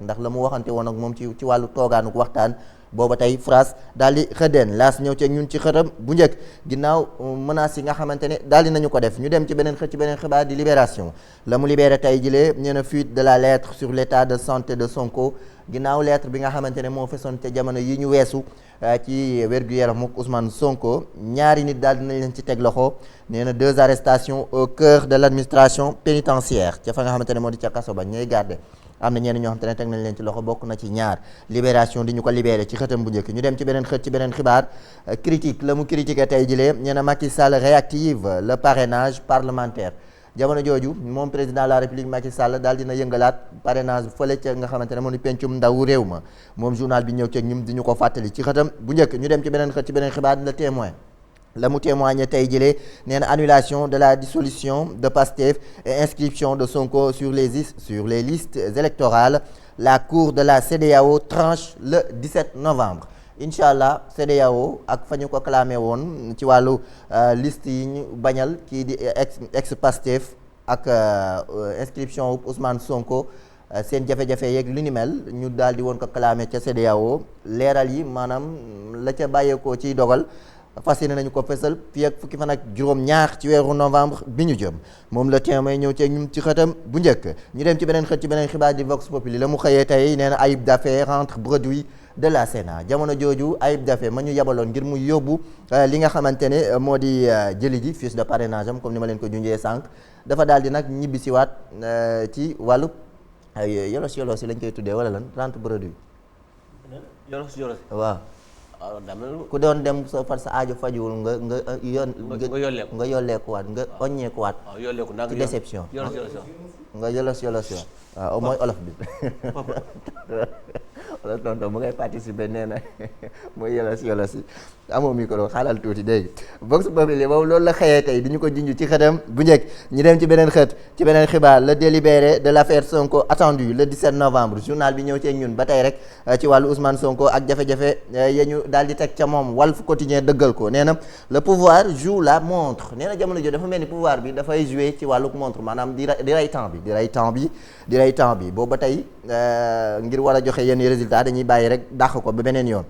ndax la mu waxante woon ak moom ci wàllu toogaanuk waxtaan booba tey France daal di xëddeen laas ñëw ci ñun ci xëtam bu njëkk ginnaaw menaces yi nga xamante ne daal di nañu ko def ñu dem ci beneen xët ci beneen xibaar di Libération la mu libéré tey jilee nee na fuite de la lettre sur l'état de santé de Sonko ginnaaw lettre bi nga xamante ne moo fesoon ca jamono yi ñu weesu ci wér-gu-yaram ak Ousmane Sonko ñaari nit daal dinañ leen ci teg loxo nee na 2 arrestations au cœur de l'administration pénitentiaire ca fa nga xamante ne moo di ca kaso ba ñooy garde am na ñenn ñoo xamante ne teg nañ leen ci loxo bokk na ci ñaar Libération di ñu ko libéré ci xëtam bu njëkk ñu dem ci beneen xët ci beneen xibaar critique la mu critiqué tey jilee nee na Macky Sall réactive le parrainage parlementaire jamono jooju moom président de la république Macky Sall daal dina yëngalaat parrainage fële ca nga xamante ne moo di pencum ndaw réew ma moom journal bi ñëw ceeg ñum di ñu ko fàttali ci xëtam bu njëkk ñu dem ci beneen xët ci beneen xibaar Le Témoin la mu témoigné tey jëlee nee na annulation de la dissolution de Pastef et inscription de Sonko sur les listes électorales la cour de la CEDEAO tranche le 17 novembre incha allah CEDEAO ak fa ñu ko clamé woon ci wàllu liste yi ñu bañal kii di ex Pastef ak inscription Ousmane Sonko seen jafe-jafe yeeg lu ni mel ñu daal di woon ko clamé ca CEDEAO leeral yi maanaam la ca bàyyeekoo ciy dogal fas yéene nañu ko fesal fii ak fukki fan ak juróom-ñaar ci weeru novembre bi ñu jëm moom Le Témoin ñëw ci ñun ci xëtam bu njëkk ñu dem ci beneen xët ci beneen xibaar di Vox Populi la mu xëyee tey nee na Ayib Daffé rentre bredouille de la Sénat jamono jooju Ayib Daffé ma ñu yabaloon ngir mu yóbbu li nga xamante ne moo di jëli ji fiche de parrainage am comme ni ma leen ko junjee sànq dafa daal di nag ñibbisiwaat ci wàllu yolos yolos yi lañ koy tuddee wala lan rentre bredouille yolos yolos waaw ku doon dem soo far sa aajo fajuwul nga yolleekuwaat nga oññeekuwaat ci déception nga yolos yolos yo waaw mooy olof bi wala tonton mu ngay participer nee na mooy yolos yolos yi amoo micro xaalal tuuti dégg Vox Populi boobu loolu la xëyee tey di ñu ko junj ci xëtam bu njëkk ñu dem ci beneen xët ci beneen xibaar le délibéré de l'affaire Sonko attendu le 17 novembre journal bi ñëw ci ñun ba tey rek ci wàllu Ousmane Sonko ak jafe-jafe ya ñu daal di teg ca moom Walf Quotidien dëggal ko nee na le pouvoir joue la montre nee na jamono jo dafa mel ni pouvoir bi dafay jouer ci wàllu montre maanaam di rey temps bi boobu ba tey ngir war a joxe yenn résultats dañuy bàyyi rek dàq ko ba beneen yoon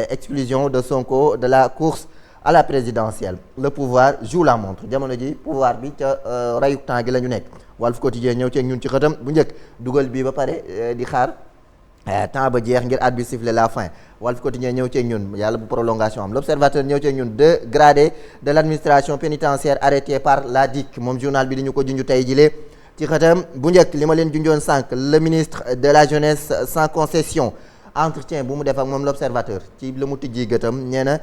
exclusion de Sonko de la course à la présidentielle le pouvoir joue la montre jamono ji pouvoir bi ca rayuk temps gi la ñu nekk Walf Quotidien ñëw ci ñun ci xëtam bu njëkk dugal bii ba pare di xaar temps ba jeex ngir arbitre siffler la fin Walf Quotidien ñëw ci ñun yàlla bu prolongation am l'Observateur ñëw ci ñun 2 gradés de l'administration pénitentiaire arrêtés par la DIC moom journal bi di ñu ko junj tey jilee ci xëtam bu njëkk li ma leen junjoon sànq le ministre de la jeunesse sans concession entretien bu mu def ak moom l'Observateur ci la mu tijji gëtam nee na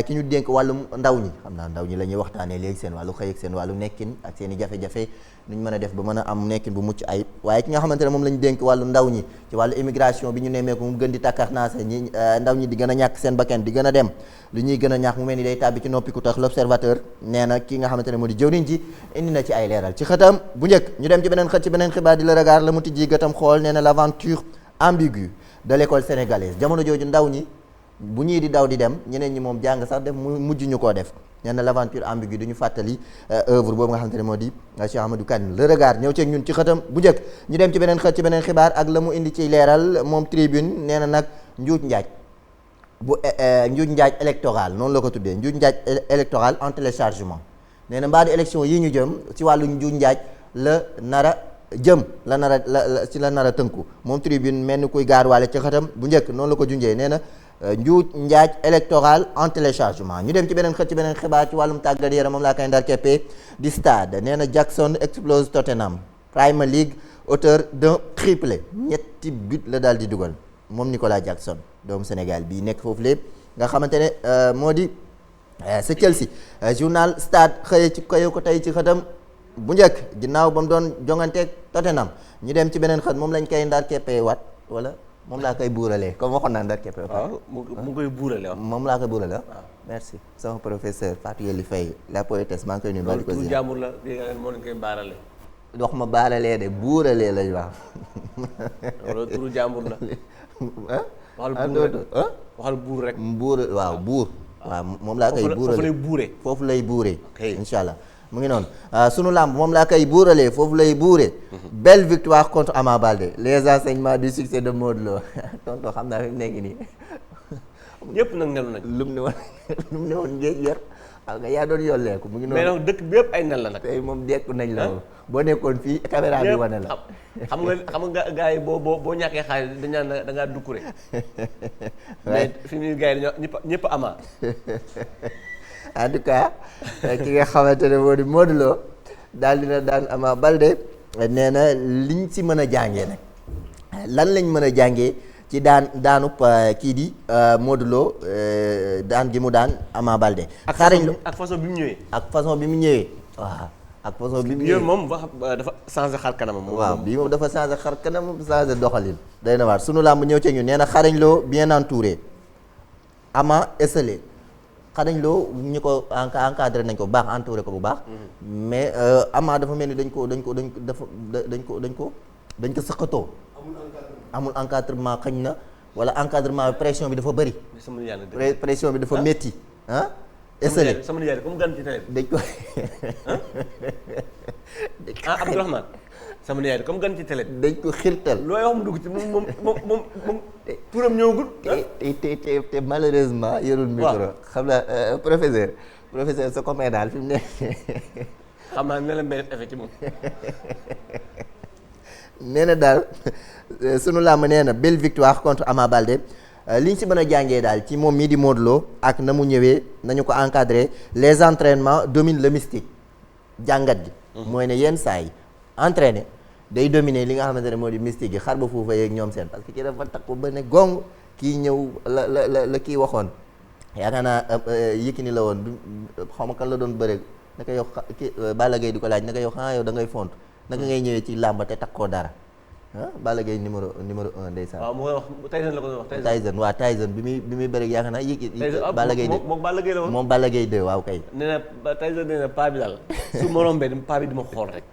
ki ñu dénk wàllum ndaw ñi xam naa ndaw ñi la ñuy waxtaanee léegi seen wàllu xëy ak seen wàllu nekkin ak seen i jafe-jafe nu ñu mën a def ba mën a am nekkin bu mucc ayib waaye ki nga xamante ne moom la ñu dénk wàllu ndaw ñi ci wàllu immigration bi ñu nemmeeku mu gën di takkarnaase ñi ndaw ñi di gën a ñàkk seen bakkan di gën a dem lu ñuy gën a ñàkk mu mel ni day tàbbi ci noppi ku tax l'Observateur nee na ki nga xamante ne moo di jëwriñ ji indi na ci ay leeral ci xëtam bu njëkk ñu dem ci beneen xët ci beneen xibaar di Le Regard la mu tijji gëtam xool nee na l'aventure ambiguë de l'école sénégalaise jamono jooju ndaw ñi bu ñii di daw di dem ñeneen ñi moom jàng sax def mu mujj ñu koo def nee na l'aventure ambiguë du ñu fàttali œuvre boobu nga xamante ne moo di Cheikh Amadou Kane Le Regard ñëw ceeg ñun ci xëtam bu njëkk ñu dem ci beneen xët ci beneen xibaar ak la mu indi ci leeral moom Tribune nee na nag njuuj njaaj électoral noonu la ko tuddee njuuj njaaj électoral en téléchargement nee na mbaadu élection yi ñu jëm ci wàllu njuuj njaaj la nara jëm la nar a tënku moom Tribune mel ni kuy gaarwaale ci xëtam bu njëkk noonu la ko junjee nee na njuuj njaaj électoral en téléchargement ñu dem ci beneen xët ci beneen xibaar ci wàllum tàggat yaram moom laa koy ndar keppee di Stade nee na Jackson explose Tottenham Premier League auteur d'un triplé ñetti but la daal di dugal moom Nicolas Jackson doomu Sénégal bii nekk foofu lépp nga xamante ne moo di sa Chelsea journal Stade xëye ko tey ci xëtam bu njëkk ginnaaw ba mu doon jonganteeg Tottenham ñu dem ci beneen xët moom lañ koy ndar keppee waat wala moom laa koy buuralee comme waxoon naa ndar keppee waaw mu koy buurale waaw moom laa koy buurale waaw merci sama professeur Fatou Yeli Faye la poétesse maa ngi koy nuyu ba di ko ziar jàmbur la moo leen koy baarale wax ma baaralee de buuralee lañ wax wala turu jàmbur la waxal buur rek buur waaw buur waaw moom laa koy buurale foofu lay buure foofu lay buure incha allah mu ngi noonu sunu làmb moom laa koy buuralee foofu lay buure belle victoire contre Ama Baldé les enseignements du succès de Modou Lo tonton xam naa fi mu nekk nii ñëpp nag nelu nañ. lu mu ne woon ngeen yor xam nga yaa doon yolleeku mu ngi noonu. mais nag dëkk bi yëpp ay nel la nag. tey moom dekku nañ la moom boo nekkoon fii caméra bi wane la. xam nga gars yi boo ñàkkee xaalis dañ naan da ngaa dukkure. mais fi mu ne gars yi dañoo ñëpp Ama. en tout cas ki nga xamante ne moo di Modou Lo daal dina daan Ama Baldé nee na liñ si mën a jàngee nag lan lañ mën a jàngee ci daanub kii di Modou Lo daan gi mu daan Ama Baldé. ak façon bi mu ñëwee. ak façon bi mu ñëwee waaw. ak façon bi mu ñëwee moom dafa changé xar kanamam. waaw bii moom dafa changé xar kanamam changé doxalin. day na waar sunu làmb ñëw ci ñu nee na Xarañ Lo bien entouré Ama esselé. Xarañ Lo ñu ko encadré nañ ko bu baax entouré ko bu baax. mais Ama dafa mel ni dañ ko sëqatoo. amul encadrement xañ na wala encadrement pression bi dafa bëri. pression bi dafa métti ah. esselé sama nijaay comme gan ci télé dañ ko. Abdourahmane sama nijaay comme gan ci télé dañ ko xirtal. looy wax mu dugg ci moom turam ñëwagul. te malheureusement yorul micro. xam naa professeur sa copain daal fi mu ne. xam naa ne la mbay effet ci moom. nee na daal sunu làmb nee na belle victoire contre Ama Baldé li ñu si mën a jàngee daal ci moom mii di Modou Lo ak na mu ñëwee nañu ko encadré les entraînements dominent le mystique jàngat gi. mooy ne yenn saa yi entraîné day dominer li nga xamante ne moo di mystique gi xar ba fuufa yeeg ñoom seen parce que kii dafa takk ba ne gong kii ñëw la kii waxoon yaakaar naa Yékini la woon xaw ma kan la doon bëre naka yow kii Balla Gaye di ko laaj naka yow xanaa yow da ngay font naka ngay ñëwee ci làmb te takkoo dara ah Balla Gaye numéro 1 ndeysaan. waaw mu koy wax Tyson la ko doon wax. Tyson waaw Tyson bi muy bëri yaakaar naa Balla Gaye moom Balla Gaye la woon moom Balla Gaye 2 waaw kay. nee na Tyson nee na paa bi daal su ma rombee paa bi di ma xool rek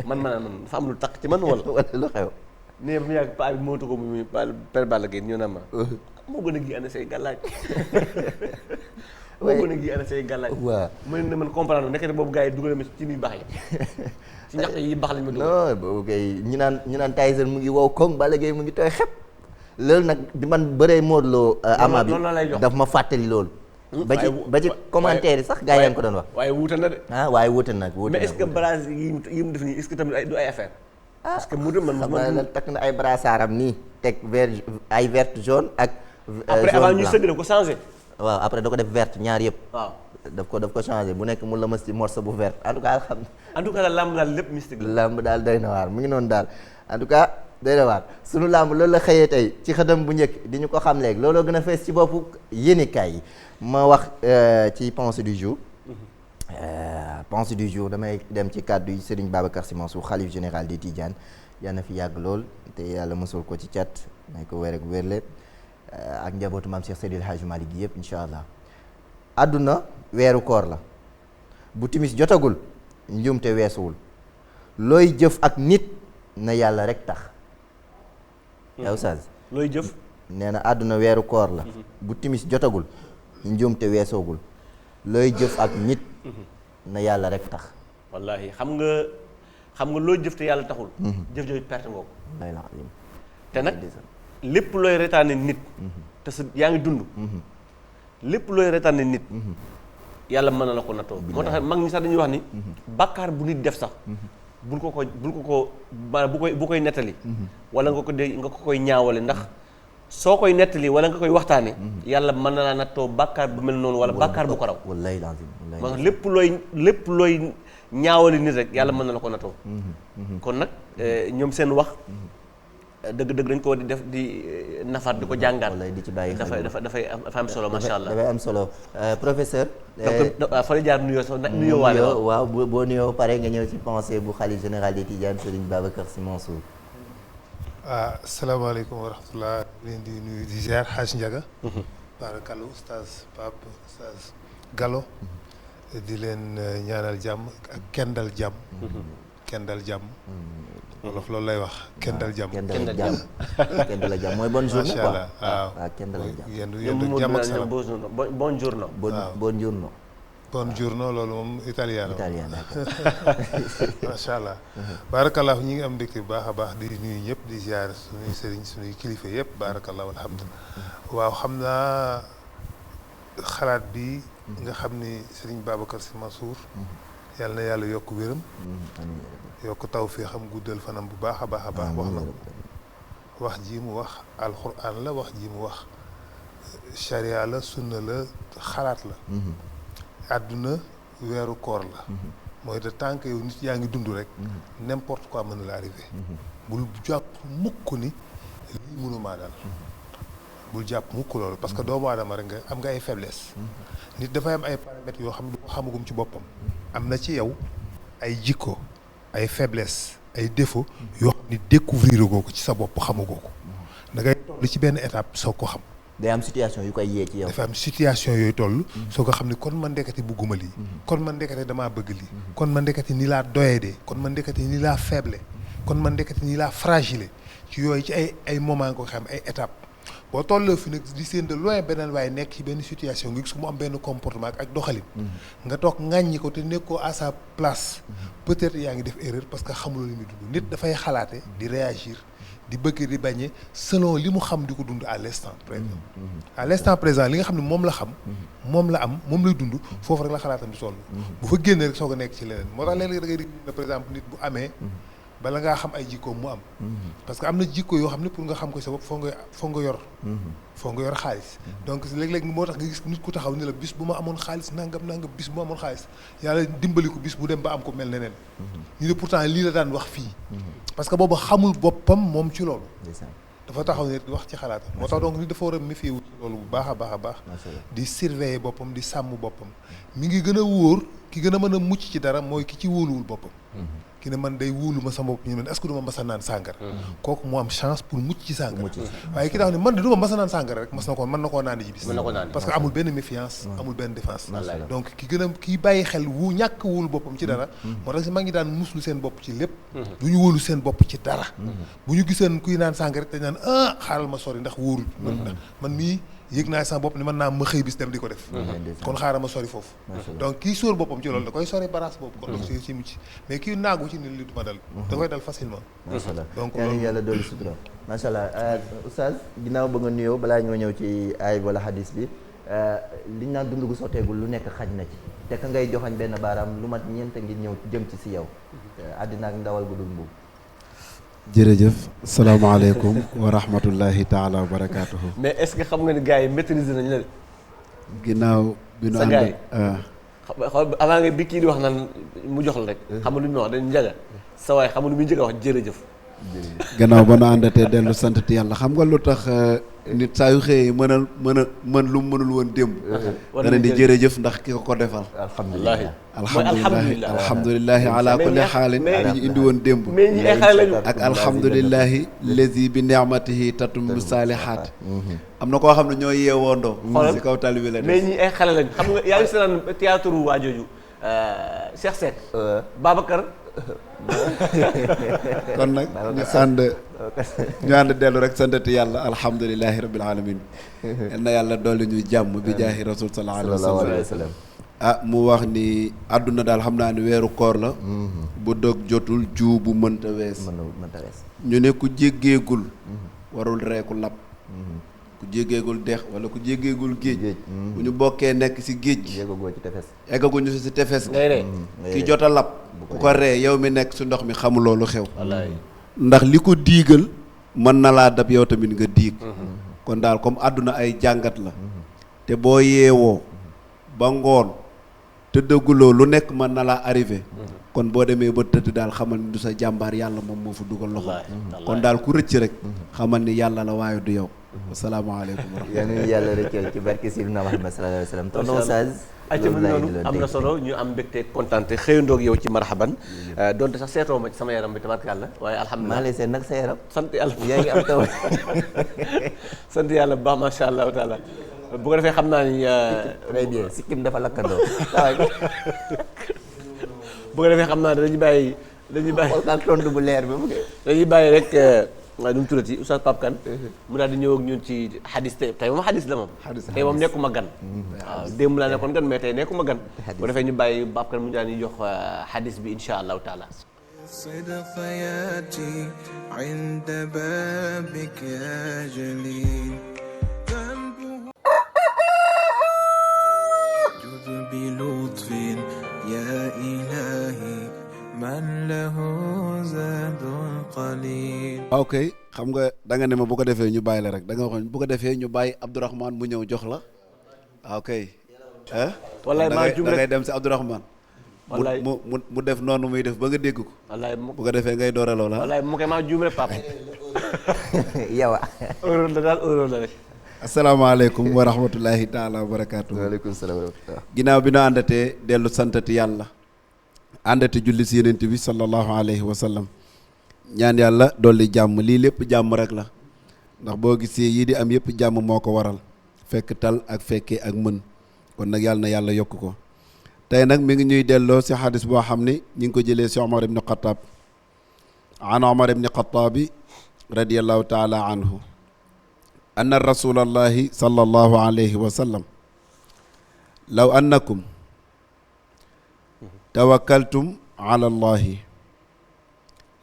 man dafa am lu takk ci man wala. wala lu xew. nee ba mu yàgg paa bi mootu ko muy père Balla Gaye ñëw na ma. moo gën a gi ana say gàllaaj. moo gën a gi ana say gàllaaj. waaw man comprendre nekkati boobu gars yi dugal ma ci biir baax yi. ci ñax yi baax lañ ma dugal. non boobu kay ñu naan Tyson mu ngi wow koŋ Balla Gaye mu ngi tooy xep. loolu nag bi man bëree Modou Lo Ama bi daf ma fàttali loolu. ba ci commentaire yi sax gars yaa ngi ko doon wax. waaye wuute na de. waaye wuute na mais est-ce que brasse yi mu def nii est-ce que tamit du ay affaire. parce que mu man xam nga takk na ay brassaaram nii teg vert ay vert jaune ak. après avant ñuy sëgg da ko changé. waaw après da ko def vert ñaar yëpp. waaw daf ko changé bu nekk mu la mës ci morceau bu vert en tout cas xam. en tout cas daal làmb daal lépp mystique la. làmb daal doy na waar mu ngi noonu daal en tout cas doy na waar sunu làmb loolu la xëyee tey ci xëdam bu njëkk di ñu ko xam léegi looloo gën a fees ci boppu yéenekaay yi ma wax ci pensée du jour. pensée du jour damay dem ci kàddu yi Serigne Babacar Sy Mansour xalif général des Tidianes yal na fi yàgg lool te yàlla mësul ko ci cat may ko wér ak wérle ak njabootu maam Cheikh Seydil Hadji Malick gi yëpp incha allah. àdduna weeru koor la bu timis jotagul njuumte weesuwul looy jëf ak nit na yàlla rek tax. yow Oustaz looy jëf. nee na àdduna weeru koor la bu timis jotagul njuumte weesoogul looy jëf ak nit na yàlla rek tax. wallaahi xam nga looy jëf te yàlla taxul. jëf jooju perte nga ko. te nag lépp looy retaane nit. te sa yaa ngi dund. lépp looy retaane nit. yàlla mën na la ko nattoo. moo tax mag ñi sax dañuy wax ni. bàkkaar bu nit def sax. bul ko bu koy nettali. wala nga ko koy ñaawale ndax soo koy nettali wala nga koy waxtaane yàlla mën na laa nattoo bàkkaar bu mel noonu wala bàkkaar bu ko raw. wallaay lazim moo tax lépp looy ñaawale nit rek yàlla mën na la ko nattoo. kon nag ñoom seen wax. dëgg dañ ko di def di nafaat di ko jàngaat. di ci bàyyi xel dafay am solo macha allah. dafay am solo professeur. donc fa la jaar nuyoo sax nuyoo waale waaw boo nuyoo pare nga ñëw ci pensée bu xalif général des Tidianes Serigne Babacar Sy Mansour. asalaamaaleykum wa rahmatulah leen di nuyu di ziar Hadj Ndiaga. Barakallah Oustaz Pape Oustaz Gallo. di leen ñaanal jàmm ak kendal jàmm. kendal jàmm. wolof loolu lay wax kendal jàmm. kendal jàmm mooy bonne journée quoi. macha allah waaw kendal jàmm. yendu jàmm ak salaam buongiorno. buongiorno. buongiorno loolu moom italien la. italien macha allah. baarakallahu ñi ngi am mbégte bu baax a baax di nuyu ñëpp di ziar suñuy sëriñ suñuy kilifa yëpp baarakallahu alhamdulilah. waaw xam naa xalaat bi nga xam ni sëriñ Babacar Sy Mansour. yàlla na yàlla yokk wéram. yokk taw fii xam guddal fanam bu baax a baax a baax. wax na ko wax ji mu wax alxuraan la wax ji mu wax charia la sunna la xalaat la. àdduna weeru koor la. mooy de tant que yow nit yaa ngi dund rek. n'importe quoi mën na la arrivé. bul jàpp mukk ni lii mënumaa daal. bul jàpp mukk loolu parce que doomu aadama rek nga am nga ay faiblesse. nit dafay am ay paramètres yoo xam ne du ko xamagum ci boppam. am na ci yow ay jikko ay faiblesse ay défaut yoo xam ni découvrir goo ko ci sa bopp xamagoo ko. da ngay toll ci benn étape soo ko xam. day am situation yu koy yee ci yow. dafa am situation yooyu toll. soo ko xam ni kon man ndekete bugguma lii. kon man ndekete damaa bëgg lii. kon man ndekete nii laa doyadee. kon man ndekete nii laa faible. kon man ndekete nii laa fragile. ci yooyu ci ay moment nga ko xam ay étape boo tolloo fi nag di seen de loin beneen waaye nekk ci benn situation nga gis ko mu am benn comportement ak doxalin. nga toog ŋàññi ko te nekkoo à sa place. peut-être yaa ngi def erreur parce que xamuloo li muy dund nit dafay xalaate di réagir. di bëgg di bañe selon li mu xam di ko dund à l'instant présent. à l'instant présent li nga xam ne moom la xam. moom la am moom lay dund foofu rek la xalaatam di toll. bu fa génnee rek soog a nekk ci leneen moo tax léeg-léeg da ngay dégg ne par exemple nit bu amee. bala ngaa xam ay jikkoom mu am. parce que am na jikko yoo xam ne pour nga xam ko sa bopp foo nga yor. foo nga yor xaalis. donc léeg-léeg moo tax nga gis nit ku taxaw ni la bis bu ma amoon xaalis nangam bis bu ma amoon xaalis yàlla dimbali ko bis bu dem ba am ko mel neneen. ñu ne pourtant lii la daan wax fii. parce que boobu xamul boppam moom ci loolu. dafa taxaw ne wax ci xalaatam. moo tax donc nit dafa war a méfier wu ci loolu bu baax a baax a baax. di surveiller boppam di sàmm boppam. mi ngi gën a wóor ki gën a mën a mucc ci dara mooy ki ci wóoluwul boppam. ki ne man day wóolu ma sama bopp ñu ne est-ce que du ma mas a naan sàngara. kooku moo am chance pour mucc ci sàngara. waaye ki tax ne man de du ma mas a naan sàngara rek mën na koo naan ji bis. parce que amul benn méfiance. amul benn défense. donc ki bàyyi xel ñàkk wóolu boppam ci dara. moo tax si mag ñi daan muslu seen bopp ci lépp. du ñu wóolu seen bopp ci dara. bu ñu giseen kuy naan sàngara rek dañ naan xaaral ma sori ndax wóorul. man mii yëg naa sama bopp ni mën naa ma xëy bis dem di ko def. kon xaaral ma sori foofu. donc kii sóor boppam ci loolu da koy sori baraas boobu. kon donc ci mucc mais kii naagu ci ni li du ma dal. da koy dal facilement. macha allah donc loolu yàlla dolli sutura. macha allah oustaz ginnaaw ba nga nuyoo balaa ñoo ñëw ci aay wala hadis bi liñ naan dund gu sotteegul lu nekk xaj na ci. te ka ngay joxañ benn baaraam lu mat ñeent ngi ñëw jëm ci si yow. àddina ak ndawal gu dul mbubb. jërëjëf salaamaaleykum wa rahmatullahi taala wa barakaatuhu. mais est-ce que xam nga ni gars yi maîtriser nañ la. ginnaaw bi nu sa ànd gars yi avant nga bi kii di wax naan mu jox la rek. xam nga lu muy wax dañu njaga sa waay xam nga lu muy njëkk a wax jërëjëf. gannaaw ba nu àndatee dellu sant yàlla xam nga lu tax nit saa yu xëyee mën lu mu mënul woon démb. dana di jërëjëf ndax ki ko defal. alhamdulilah alhamdulilahi ala kulli xaalin bi ñu indi woon démb. mais ñi ay xale lañu. ak alhamdulilahi lazi bi ni'matihi tatimmu saalihaat. am na koo xam ne ñoo yeewoondoo. si kaw tali bi la mais ñi ay xale lañu xam nga yaa ngi seetaan théâtre waa jooju Cheikh Seck. Babacar. kon nag ñu ànd dellu rek santati yàlla alhamdulilahi rabbil alamin yal na yàlla dolli ñu jàmm bi jaahi rasul sallallahu alayhi wa sallam mu wax ni àdduna daal xam naa ni weeru koor la bu dog jotul juu bu mënta wees ñu ne ku jéggeegul warul reeku lab ku jéggeegul dex wala ku jéggeegul géej bu ñu bokkee nekk ci géej gi eggaguñu ci tefes ki jot a lab ku ko ree yow mi nekk ci ndox mi xamuloo lu xew ndax li ko diigal mën na laa dab yow tamit nga diig kon daal comme àdduna ay jàngat la te boo yeewoo ba ngoon te dëgguloo lu nekk mën na laa arrivé kon boo demee ba tëdd daal xamal ni du sa jàmbaar yàlla moom moo fa dugal loxo kon daal ku rëcc rek xamal ni yàlla la waaye du yow asalaamaaleykum wa rahmatulah. yéen yàlla rëccal ci barke Seydina Muhammad sallallahu alayhi wa sallam. tonton Oustaz loolu noonu am na solo ñu am mbégte kontaan te xëyandoog yow ci marhaban donte sax seetoo ma ci sama yaram bi tabarkàlla waaye alhamdulilah maa lay seet nag sa yaram. sant yàlla yaa ngi am taw. sant yàlla bu baax macha allah taala bu ko defee xam naa ni. très bien sikkim dafa lakkandoo. bu ko defee xam naa dañuy bàyyi. xool tontu bu leer bi. dañuy bàyyi rek waaye nu mu tuddati Oustaz Pape Kane mu daal di ñëw ak ñun ci xadis tey moom xadis la moom tey moom nekkuma gan waaw démb laa nekkoon gan mais tey nekkuma gan bu defee ñu bàyyi Pape Kane mu daal di jox xadis bi insha allahu taala صدق ياتي عند بابك يا جليل ذنبه جد بلطف يا إلهي من له زاد قليل. ok xam nga da nga ne ma bu ko defee ñu bàyyi la rek da nga waxoon bu ko defee ñu bàyyi Abdourahmane mu ñëw jox la ok. wallaay maa jum rek da ngay dem si Abdourahmane. wallaay mu def noonu muy def ba nga dégg ko. wallaay bu ko defee ngay door a loola. wallaay mu koy maa juum rek Pape. yow. heure la daal heure la rek. asalaamaaleykum wa rahmatulahi taala wa barakaatu. waaleykum salaam wa rahmatulah. ginnaaw bi nu àndatee dellu santati yàlla. àndati julli si yonent bi sallallahu alayhi wa sallam. ñaan yàlla dolli jàmm lii lépp jàmm rek la. ndax boo gisee yii di am yëpp jàmm moo ko waral. fekk tal ak fekkee ak mën. kon nag yàlla na yàlla yokk ko. tey nag mi ngi ñuy delloo si xadis boo xam ne ñu ngi ko jëlee si Omar ibn Xataab an Omar ibn Xataabi radiallahu taala anhu anna rasulallahi sallallahu alayhi wa sallam law annakum tawakkaltum ala allahi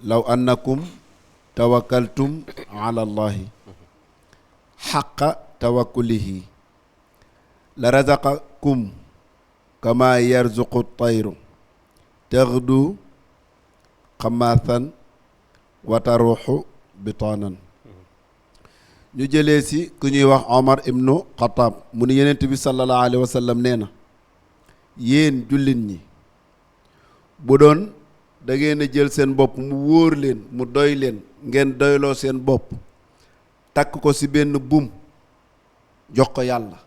law annakum tawakkaltum ala allahi xaqa tawakkulihi la razaqakum kama yarzuqu tayru taxdu xamaathan wa taruuxu bitaanan ñu jëlee si ku ñuy wax Omar ibnu Xataab mu ni Yonent bi sallallahu alayhi wa sallam nee na yéen jullit ñi bu doon da ngeen a jël seen bopp mu wóor leen mu doy leen ngeen doyloo seen bopp takk ko si benn buum jox ko yàlla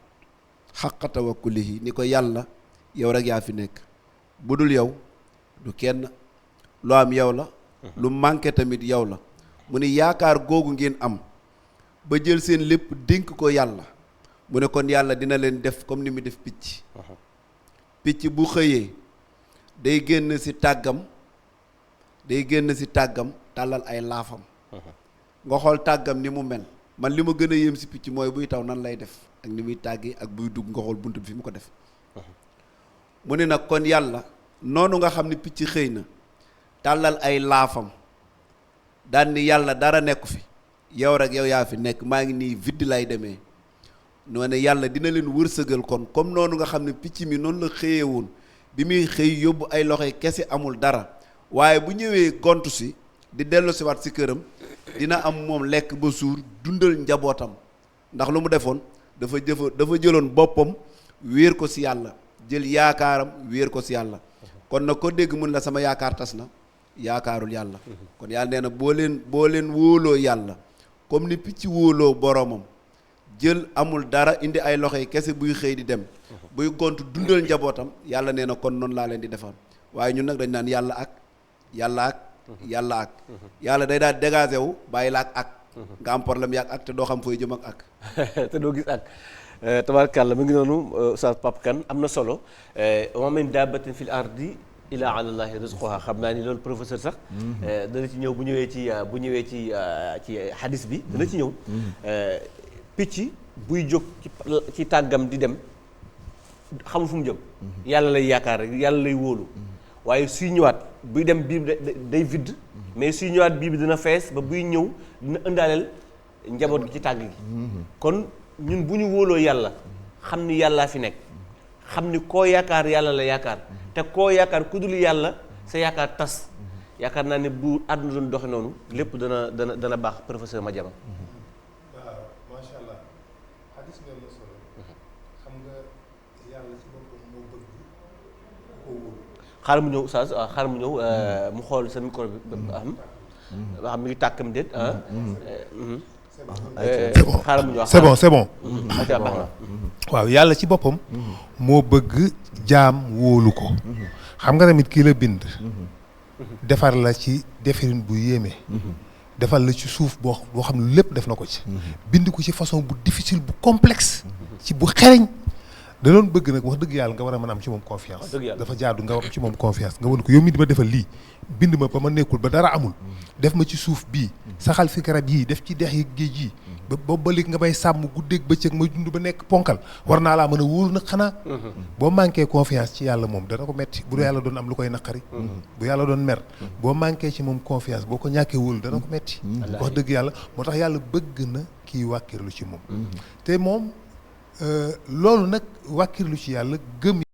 xaqa tawakkulihi ni ko yàlla yow rek yaa fi nekk bu dul yow du kenn lu am yow la lu manqué tamit yow la mu ni yaakaar googu ngeen am ba jël seen lépp dénk ko yàlla mu ne kon yàlla dina leen def comme ni mu def picc picc bu xëyee day génn si tàggam tàllal ay laafam nga xool tàggam ni mu mel man li ma gën a yéem si picc mooy buy taw nan lay def ak ni muy tàggi ak buy dugg nga xool bunt bi fi mu ko def mu ne nag kon yàlla noonu nga xam ne picc xëy na tàllal ay laafam daan ni yàlla dara nekku fi yow rek yow yaa fi nekk maa ngi nii vide lay demee noo ne yàlla dina leen wërsëgal kon comme noonu nga xam ne picc mi noonu la xëyee woon bi muy xëy yóbbu ay loxoy kese amul dara waaye bu ñëwee gontu si di dellu si waat si këram dina am moom lekk ba suur dundal njabootam ndax lu mu defoon dafa jëloon boppam wéer ko si yàlla jël yaakaaram wéer ko si yàlla kon nag ko dégg mun la sama yaakaar tas na yaakaarul yàlla kon yàlla nee na boo leen wóoloo yàlla comme ni picc wóoloo boromam jël amul dara indi ay loxo yi kese buy xëy di dem buy gont dundal njabootam yàlla nee na kon noonu laa leen di defal waaye ñun nag dañ naan yàlla ak yàlla day daal dégagé wu bàyyi la ak nga am problème yaak ak te doo xam fooy jëm ak te doo gis ak tabaarkàlla mu ngi noonu Oustaz Pape Kane am na solo wa min daabbatin fil ardi illaa ala llaahi rizquhaa xam naa ni loolu professeur sax dana ci ñëw bu ñëwee ci hadis bi dana ci ñëw picc buy jóg ci tàggam di dem xamul fu mu jëm yàlla lay yaakaar rek yàlla lay wóolu waaye suy ñëwaat buy dem biir bi day vide mais suy ñëwaat biir bi dina fees ba buy ñëw dina ëndaaleel njaboot gi ci tàgg gi kon ñun bu ñu wóoloo yàlla xam ni yàllaa fi nekk xam ni koo yaakaar yàlla la yaakaar te koo yaakaar ku dul yàlla sa yaakaar tas yaakaar naa ne bu àdduna doon doxe noonu lépp dana baax professeur Madiama. waaw macha allah xadis bi am na solo xam nga yàlla ci boppam moo bëgg ku ko wóolu. xaaral mu ñëw Oustaz xaaral mu ñëw mu xool sa micro bi ba xam mi ngi tàkkam déet xaaral mu ñëw c'est bon waaw yàlla ci boppam moo bëgg jaam wóolu ko xam nga tamit kii la bind defar la ci defarin bu yéeme defar la ci suuf boo xam ne lépp def na ko ci bind ko ci façon bu difficile bu complexe ci bu xereñ da doon bëgg nag wax dëgg yàlla nga war a mën a am ci moom confiance. dafa jaadu nga am ci moom confiance nga won ko yow mi di ma defal lii bind ma ba ma nekkul ba dara amul def ma ci suuf bii saxal fi garab yii def ci dex yi géej yii ba boobu ba léegi nga may sàmm guddeeg bëccëg may dund ba nekk ponkal war naa laa mën a wóolu nag xanaa boo manqué confiance ci yàlla moom dana ko metti bu yàlla doon am lu koy naqari bu yàlla doon mer boo manqué ci moom confiance boo ko ñàkkee wóolu dana ko metti wax dëgg yàlla moo tax yàlla bëgg na kii wàkkirlu ci moom te moom loolu nag wàkkirlu ci yàlla gëm